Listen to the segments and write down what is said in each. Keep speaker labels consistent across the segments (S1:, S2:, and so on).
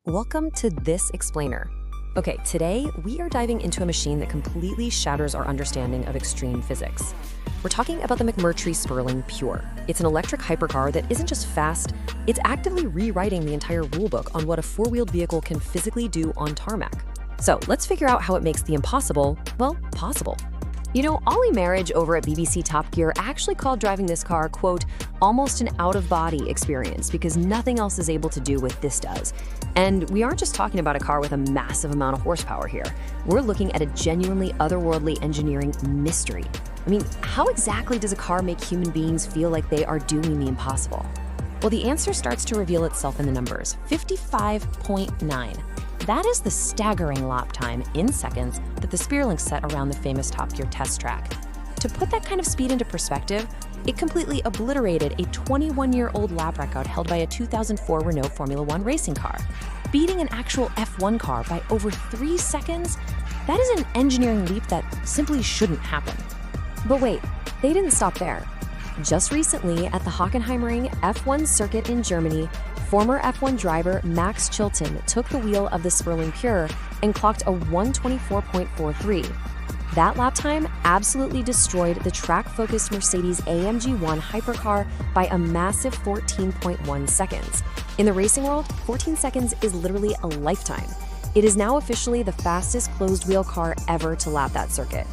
S1: Welcome to This Explainer. Okay, today we are diving into a machine that completely shatters our understanding of extreme physics. We're talking about the McMurtry Sperling PURE. It's an electric hypercar that isn't just fast, it's actively rewriting the entire rulebook on what a four-wheeled vehicle can physically do on tarmac. So let's figure out how it makes the impossible, well, possible. You know, Ollie Marriage over at BBC Top Gear actually called driving this car, quote, almost an out-of-body experience because nothing else is able to do what this does. And we aren't just talking about a car with a massive amount of horsepower here. We're looking at a genuinely otherworldly engineering mystery. I mean, how exactly does a car make human beings feel like they are doing the impossible? Well, the answer starts to reveal itself in the numbers, 55.9. That is the staggering lap time in seconds that the Spéirling set around the famous Top Gear test track. To put that kind of speed into perspective, it completely obliterated a 21-year-old lap record held by a 2004 Renault Formula One racing car. Beating an actual F1 car by over 3 seconds, that is an engineering leap that simply shouldn't happen. But wait, they didn't stop there. Just recently, at the Hockenheimring F1 circuit in Germany, former F1 driver Max Chilton took the wheel of the Spéirling PURE and clocked a 124.43. That lap time absolutely destroyed the track-focused Mercedes-AMG 1 hypercar by a massive 14.1 seconds. In the racing world, 14 seconds is literally a lifetime. It is now officially the fastest closed-wheel car ever to lap that circuit.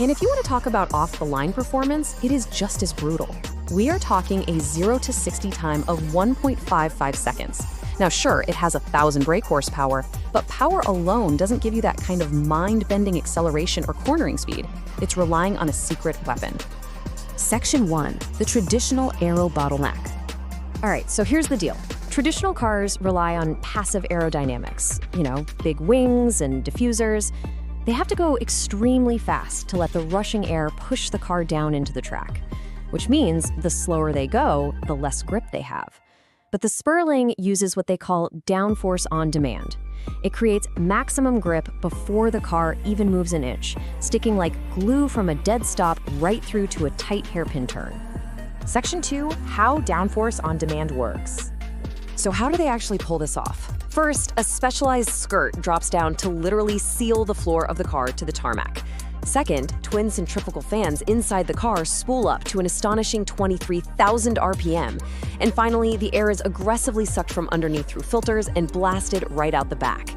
S1: And if you want to talk about off-the-line performance, it is just as brutal. We are talking a 0 to 60 time of 1.55 seconds. Now sure, it has 1,000 brake horsepower, but power alone doesn't give you that kind of mind-bending acceleration or cornering speed. It's relying on a secret weapon. Section 1, the traditional aero bottleneck. All right, so here's the deal. Traditional cars rely on passive aerodynamics, big wings and diffusers. They have to go extremely fast to let the rushing air push the car down into the track, which means the slower they go, the less grip they have. But the Spéirling uses what they call downforce-on-demand. It creates maximum grip before the car even moves an inch, sticking like glue from a dead stop right through to a tight hairpin turn. Section 2, how downforce-on-demand works. So how do they actually pull this off? First, a specialized skirt drops down to literally seal the floor of the car to the tarmac. Second, twin centrifugal fans inside the car spool up to an astonishing 23,000 RPM. And finally, the air is aggressively sucked from underneath through filters and blasted right out the back.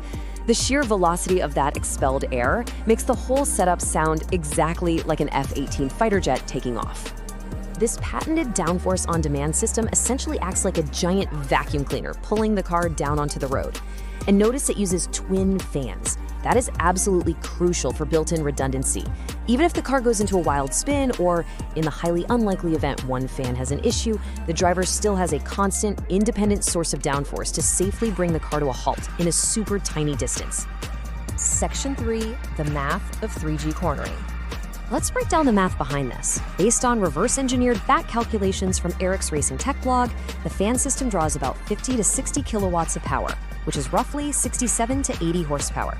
S1: The sheer velocity of that expelled air makes the whole setup sound exactly like an F-18 fighter jet taking off. This patented downforce-on-demand system essentially acts like a giant vacuum cleaner, pulling the car down onto the road. And notice it uses twin fans. That is absolutely crucial for built-in redundancy. Even if the car goes into a wild spin, or in the highly unlikely event one fan has an issue, the driver still has a constant, independent source of downforce to safely bring the car to a halt in a super tiny distance. Section 3, the math of 3G cornering. Let's break down the math behind this. Based on reverse-engineered back calculations from Eric's Racing Tech blog, the fan system draws about 50 to 60 kilowatts of power, which is roughly 67 to 80 horsepower.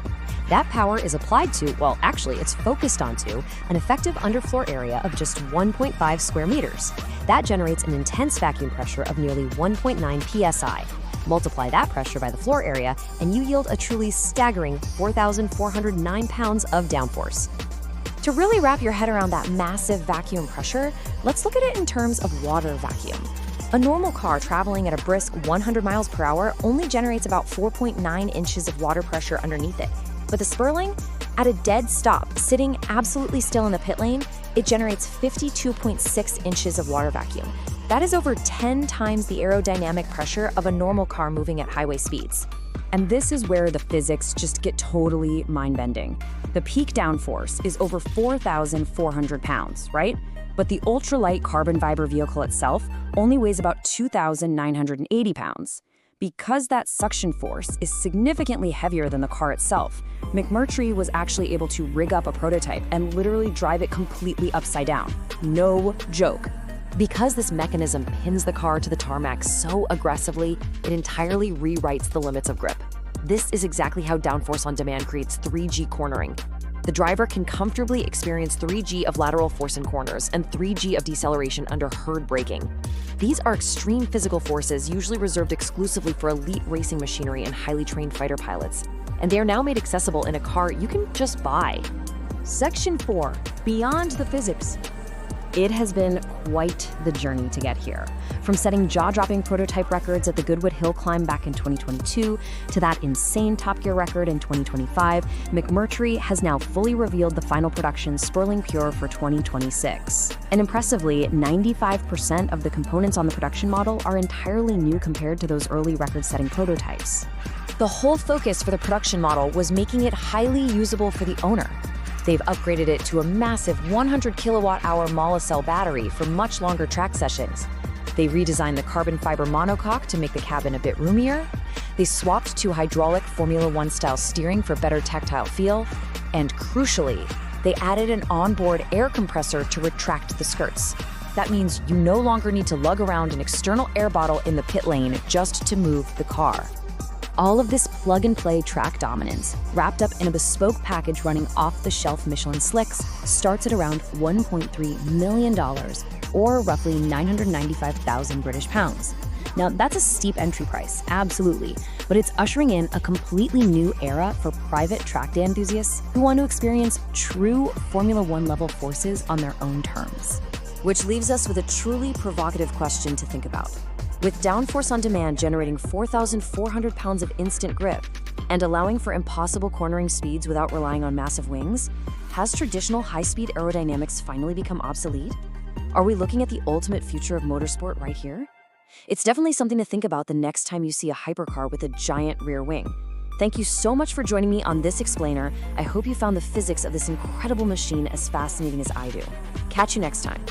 S1: That power is applied to, well, actually, it's focused onto, an effective underfloor area of just 1.5 square meters. That generates an intense vacuum pressure of nearly 1.9 psi. Multiply that pressure by the floor area, and you yield a truly staggering 4,409 pounds of downforce. To really wrap your head around that massive vacuum pressure, let's look at it in terms of water vacuum. A normal car traveling at a brisk 100 miles per hour only generates about 4.9 inches of water pressure underneath it. But the Spéirling, at a dead stop, sitting absolutely still in the pit lane, it generates 52.6 inches of water vacuum. That is over 10 times the aerodynamic pressure of a normal car moving at highway speeds. And this is where the physics just get totally mind-bending. The peak downforce is over 4,400 pounds, right? But the ultralight carbon fiber vehicle itself only weighs about 2,980 pounds. Because that suction force is significantly heavier than the car itself, McMurtry was actually able to rig up a prototype and literally drive it completely upside down. No joke. Because this mechanism pins the car to the tarmac so aggressively, it entirely rewrites the limits of grip. This is exactly how downforce-on-demand creates 3G cornering. The driver can comfortably experience 3G of lateral force in corners and 3G of deceleration under herd braking. These are extreme physical forces usually reserved exclusively for elite racing machinery and highly trained fighter pilots, and they are now made accessible in a car you can just buy.
S2: Section 4. Beyond the physics. It has been quite the journey to get here. From setting jaw-dropping prototype records at the Goodwood Hillclimb back in 2022 to that insane Top Gear record in 2025, McMurtry has now fully revealed the final production Spéirling PURE for 2026. And impressively, 95% of the components on the production model are entirely new compared to those early record-setting prototypes. The whole focus for the production model was making it highly usable for the owner. They've upgraded it to a massive 100 kilowatt-hour mollicell battery for much longer track sessions. They redesigned the carbon fiber monocoque to make the cabin a bit roomier. They swapped to hydraulic Formula One style steering for better tactile feel. And crucially, they added an onboard air compressor to retract the skirts. That means you no longer need to lug around an external air bottle in the pit lane just to move the car. All of this plug-and-play track dominance, wrapped up in a bespoke package running off-the-shelf Michelin slicks, starts at around $1.3 million, or roughly 995,000 British pounds. Now, that's a steep entry price, absolutely, but it's ushering in a completely new era for private track day enthusiasts who want to experience true Formula One level forces on their own terms. Which leaves us with a truly provocative question to think about. With downforce-on-demand generating 4,400 pounds of instant grip and allowing for impossible cornering speeds without relying on massive wings, has traditional high-speed aerodynamics finally become obsolete? Are we looking at the ultimate future of motorsport right here? It's definitely something to think about the next time you see a hypercar with a giant rear wing. Thank you so much for joining me on this explainer. I hope you found the physics of this incredible machine as fascinating as I do. Catch you next time.